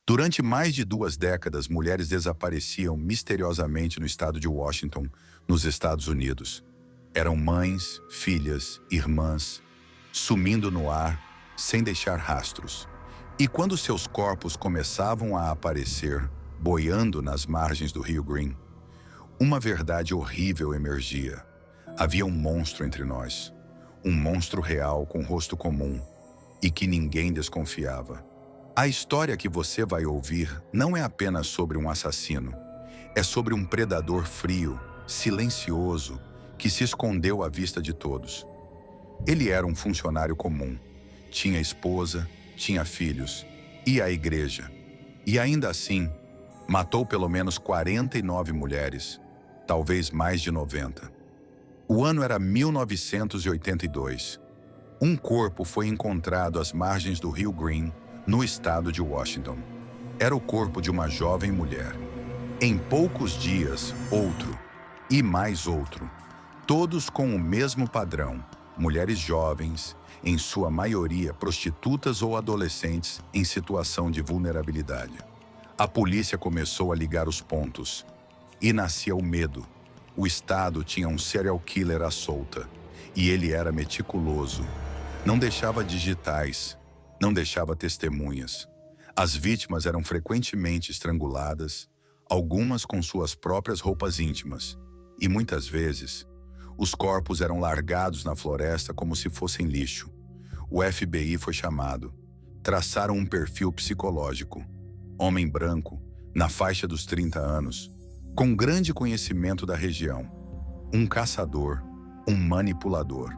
Durante mais de 2 décadas, mulheres desapareciam misteriosamente no estado de Washington, nos Estados Unidos. Eram mães, filhas, irmãs, sumindo no ar, sem deixar rastros. E quando seus corpos começavam a aparecer, boiando nas margens do Rio Green, uma verdade horrível emergia. Havia um monstro entre nós. Um monstro real com rosto comum e que ninguém desconfiava. A história que você vai ouvir não é apenas sobre um assassino. É sobre um predador frio, silencioso, que se escondeu à vista de todos. Ele era um funcionário comum. Tinha esposa, tinha filhos, ia à igreja. E ainda assim, matou pelo menos 49 mulheres, talvez mais de 90. O ano era 1982. Um corpo foi encontrado às margens do Rio Green, no estado de Washington. Era o corpo de uma jovem mulher. Em poucos dias, outro, e mais outro, todos com o mesmo padrão: mulheres jovens, em sua maioria prostitutas ou adolescentes em situação de vulnerabilidade. A polícia começou a ligar os pontos. E nascia o medo. O estado tinha um serial killer à solta. E ele era meticuloso. Não deixava digitais, não deixava testemunhas. As vítimas eram frequentemente estranguladas, algumas com suas próprias roupas íntimas. E muitas vezes, os corpos eram largados na floresta como se fossem lixo. O FBI foi chamado. Traçaram um perfil psicológico. Homem branco, na faixa dos 30 anos, com grande conhecimento da região. Um caçador, um manipulador.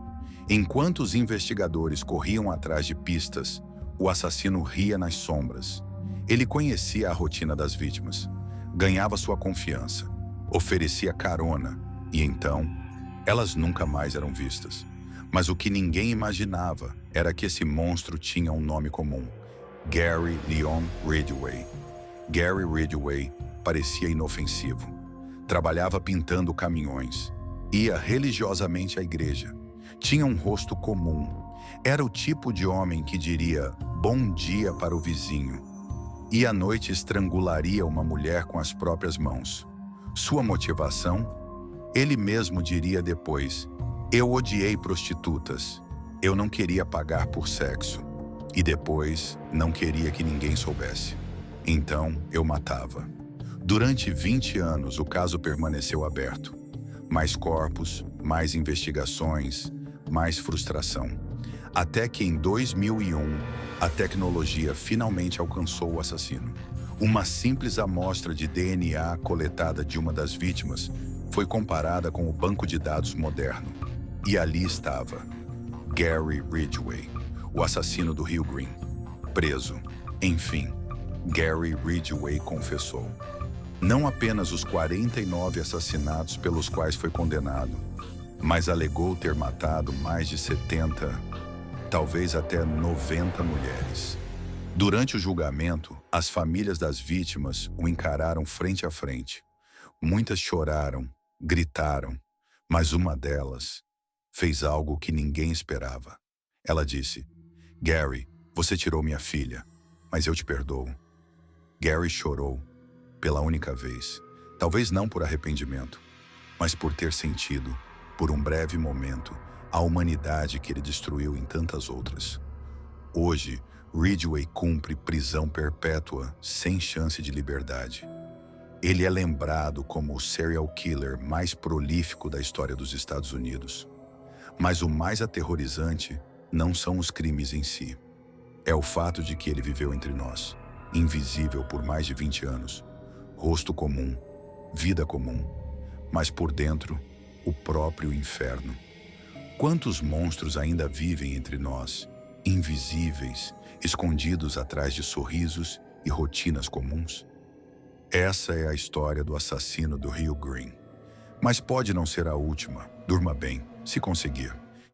Enquanto os investigadores corriam atrás de pistas, o assassino ria nas sombras. Ele conhecia a rotina das vítimas, ganhava sua confiança, oferecia carona, e então, elas nunca mais eram vistas. Mas o que ninguém imaginava era que esse monstro tinha um nome comum: Gary Leon Ridgway. Gary Ridgway parecia inofensivo. Trabalhava pintando caminhões. Ia religiosamente à igreja. Tinha um rosto comum. Era o tipo de homem que diria bom dia para o vizinho. E à noite estrangularia uma mulher com as próprias mãos. Sua motivação? Ele mesmo diria depois: eu odiei prostitutas. Eu não queria pagar por sexo. E depois, não queria que ninguém soubesse. Então, eu matava. Durante 20 anos, o caso permaneceu aberto. Mais corpos, mais investigações, mais frustração. Até que em 2001, a tecnologia finalmente alcançou o assassino. Uma simples amostra de DNA coletada de uma das vítimas foi comparada com o banco de dados moderno. E ali estava Gary Ridgway, o assassino do Rio Green, preso. Enfim, Gary Ridgway confessou. Não apenas os 49 assassinatos pelos quais foi condenado, mas alegou ter matado mais de 70, talvez até 90 mulheres. Durante o julgamento, as famílias das vítimas o encararam frente a frente. Muitas choraram, gritaram, mas uma delas fez algo que ninguém esperava. Ela disse: Gary, você tirou minha filha, mas eu te perdoo. Gary chorou, pela única vez, talvez não por arrependimento, mas por ter sentido, por um breve momento, a humanidade que ele destruiu em tantas outras. Hoje, Ridgway cumpre prisão perpétua sem chance de liberdade. Ele é lembrado como o serial killer mais prolífico da história dos Estados Unidos. Mas o mais aterrorizante não são os crimes em si. É o fato de que ele viveu entre nós, invisível por mais de 20 anos. Rosto comum, vida comum, mas por dentro, o próprio inferno. Quantos monstros ainda vivem entre nós, invisíveis, escondidos atrás de sorrisos e rotinas comuns? Essa é a história do assassino do Rio Green. Mas pode não ser a última. Durma bem, se conseguir.